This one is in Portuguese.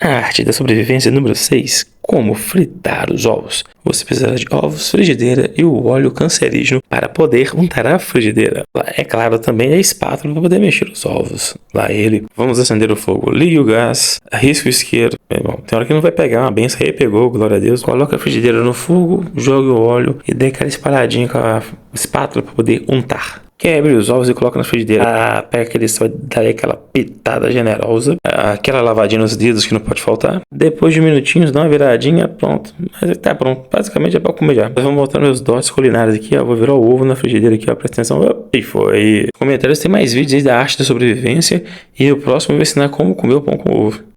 A arte da sobrevivência número 6. Como fritar os ovos. Você precisará de ovos, frigideira e o óleo cancerígeno para poder untar a frigideira. É claro, também a espátula para poder mexer os ovos. Lá ele. Vamos acender o fogo. Ligue o gás. Arrisque o isqueiro. Bom, tem hora que não vai pegar uma benção. Aí pegou, glória a Deus. Coloca a frigideira no fogo, jogue o óleo e dê aquela espalhadinha com a espátula para poder untar. Quebre os ovos e coloca na frigideira. Pega aquele só, dá aquela pitada generosa. Aquela lavadinha nos dedos que não pode faltar. Depois de minutinhos, dá uma viradinha, pronto. Mas tá pronto. Basicamente é pra comer já. Vamos voltar meus dotes culinários aqui, ó. Vou virar o ovo na frigideira aqui, ó. Presta atenção. E foi. Nos comentários tem mais vídeos aí da arte da sobrevivência. E o próximo eu vou ensinar como comer o pão com ovo.